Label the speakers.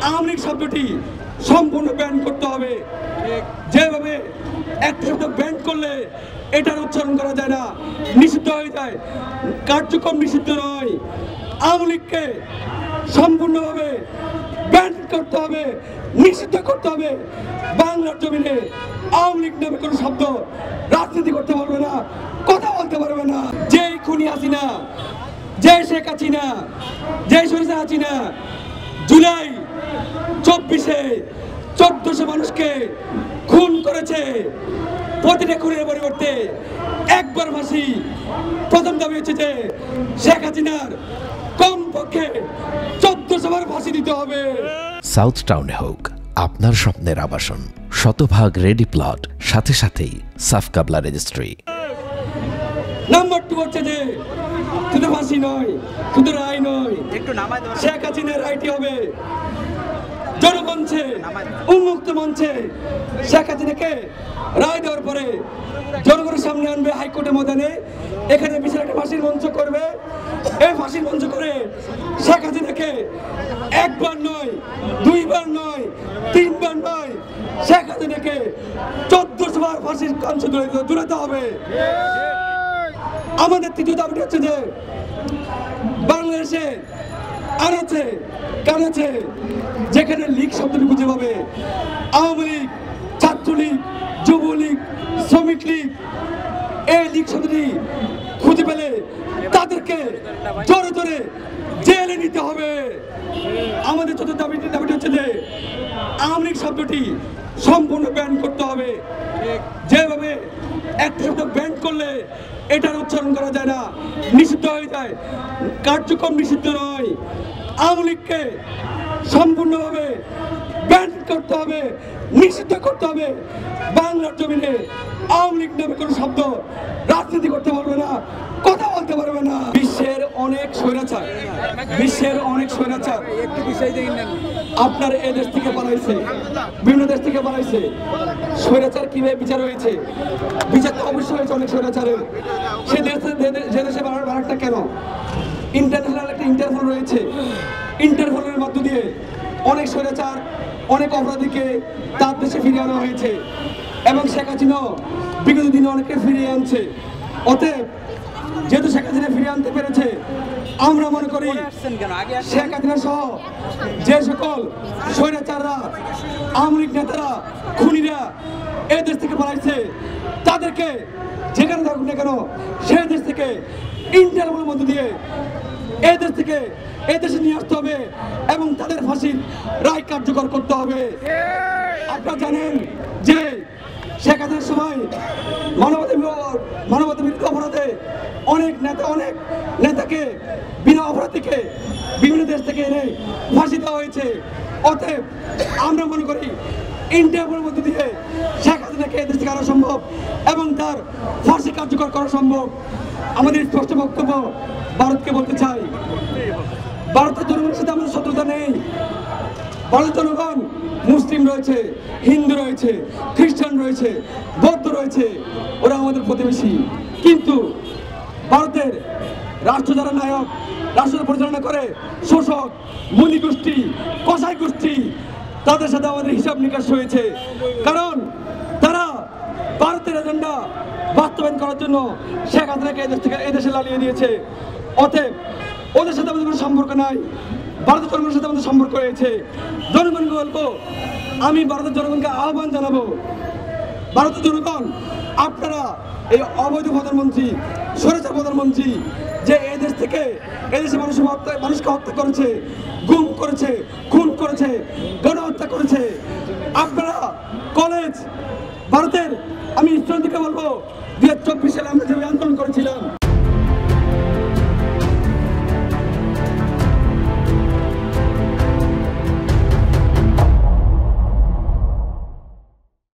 Speaker 1: আওয়ামী লীগ শব্দটি সম্পূর্ণ ব্যান করতে হবে। যেভাবে একটা শব্দ ব্যান করলে এটার উচ্চারণ করা যায় না, নিষিদ্ধ হয়ে যায়, কার্যক্রম নিষিদ্ধ নয়। আওয়ামী লীগকে সম্পূর্ণভাবে ব্যান করতে হবে, নিষিদ্ধ করতে হবে। বাংলার জমিনে আওয়ামী লীগ নামে কোনো শব্দ রাজনীতি করতে পারবে না, কথা বলতে পারবে না। যেই খুনি হাসিনা, যে শেখ হাসিনা, যে সরিষা হাসিনা জুলাই 24-এ 1400 মানুষকে খুন করেছে। প্রতিটা খুনের পরিবর্তে একবার ফাঁসি। প্রথম দাবি হচ্ছে যে শেখ হাসিনার কমপক্ষে 1400 বার ফাঁসি দিতে হবে।
Speaker 2: সাউথ টাউনে হোক আপনার স্বপ্নের আবাসন, শতভাগ রেডি প্লট, সাথে সাথেই সাফ কাবলা রেজিস্ট্রি।
Speaker 1: নাম্বার 2 হচ্ছে যে শুধু ফাঁসি নয়, শুধু রায় নয়, শেখ হাসিনার রায়টি হবে জনমঞ্চে, উন্মুক্ত মঞ্চে। শেখ হাসিনাকে রায় দেওয়ার পরে জনগণের সামনে আনবে হাইকোর্টের ময়দানে, এখানে বিশাল একটা ফাঁসির মঞ্চ করবে। এই ফাঁসির মঞ্চ করে শেখ হাসিনাকে একবার নয়, দুইবার নয়, তিনবার নয়, শেখ হাসিনাকে 1400 বার ফাঁসির কাঞ্চে ঝুলাতে হবে। আমাদের তৃতীয় দাবিটি হচ্ছে যে বাংলাদেশে আনাচে কানাচে যেখানে লীগ শব্দটি খুঁজে পাবে, আওয়ামী লীগ, ছাত্রলীগ, যুবলীগ, শ্রমিক লীগ, এই লীগ শব্দটি খুঁজে পেলে তাদেরকে জোরে জোরে জেলে নিতে হবে। আমাদের চতুর্থ দাবিটি হচ্ছে যে আওয়ামী লীগ শব্দটি সম্পূর্ণ ব্যান করতে হবে। যেভাবে একটা শব্দ ব্যান করলে এটার উচ্চারণ করা যায় না, নিষিদ্ধ হয়ে যায়, কার্যক্রম নিষিদ্ধ নয়। আওয়ামী লীগকে সম্পূর্ণভাবে ব্যান করতে হবে, নিষিদ্ধ করতে হবে। বাংলার জমিনে আওয়ামী লীগ নামে কোনো শব্দ রাজনীতি করতে পারবে না, কথা বলতে পারবে না। বিশ্বের অনেক স্বৈরাচার, বিশ্বের অনেক স্বৈরাচার আপনার এই দেশ থেকে পালাইছে, বিভিন্ন দেশ থেকে পালাইছে। স্বৈরাচার কিভাবে বিচার হয়েছে? বিচার তো অবশ্যই হয়েছে অনেক স্বৈরাচারের। সে দেশে বাড়াটা কেন? ইন্টারন্যাশনাল একটা ইন্টারপোল রয়েছে, ইন্টারপোলের মধ্য দিয়ে অনেক স্বৈরাচার, অনেক অপরাধীকে তার দেশে ফিরিয়ে আনা হয়েছে এবং শেখ হাসিনা বিগত দিনে অনেককে ফিরিয়ে আনছে। অতএব যেহেতু শেখ হাসিনা ফিরিয়ে আনতে পেরেছে, আমরা মনে করি শেখ হাসিনা সহ যে সকল স্বৈরাচাররা, আওয়ামী লীগ নেতারা, খুনিরা এই দেশ থেকে পালাইছে, তাদেরকে যেখানে থাকুক না কেন সেই দেশ থেকে ইন্টারপোলের মধ্য দিয়ে এই দেশ থেকে এই দেশে নিয়ে আসতে হবে এবং তাদের ফাঁসির রায় কার্যকর করতে হবে। আপনারা জানেন যে শেখ হাসিনার সময় মানবতা বিরোধী অপরাধে অনেক নেতাকে বিনা অপরাধীকে বিভিন্ন দেশ থেকে এনে ফাঁসি দেওয়া হয়েছে। অতএব আমরা মনে করি ইন্টারপোলের মধ্যে দিয়ে শেখ হাসিনাকে এই দেশ থেকে আনা সম্ভব এবং তার ফাঁসি কার্যকর করা সম্ভব। আমাদের স্পষ্ট বক্তব্য ভারতকে বলতে চাই, ভারতের জনগণের সাথে আমাদের শত্রুতা নেই। ভারতের জনগণ মুসলিম রয়েছে, হিন্দু রয়েছে, খ্রিস্টান রয়েছে, বৌদ্ধ রয়েছে, ওরা আমাদের প্রতিবেশী। কিন্তু ভারতের রাষ্ট্র যারা নায়ক, রাষ্ট্র পরিচালনা করে শোষক, মুনি গোষ্ঠী, কসাই গোষ্ঠী, তাদের সাথে আমাদের হিসাব নিকাশ হয়েছে। কারণ তারা ভারতের এজেন্ডা বাস্তবায়ন করার জন্য শেখ হাসিনাকে এদেশে লালিয়ে দিয়েছে। অতএব ওদের সাথে আমাদের কোনো সম্পর্ক নাই, ভারতের জনগণের সাথে আমাদের সম্পর্ক রয়েছে। জনগণকে বলবো, আমি ভারতের জনগণকে আহ্বান জানাবো, ভারতের জনগণ আপনারা এই অবৈধ প্রধানমন্ত্রী, স্বৈরাচার প্রধানমন্ত্রী যে এই দেশ থেকে এদেশে মানুষকে হত্যা করেছে, গুম করেছে, খুন করেছে, গণহত্যা করেছে, আপনারা কলেজ ভারতের, আমি স্টুডেন্টকে বলবো 2024 সালে আমরা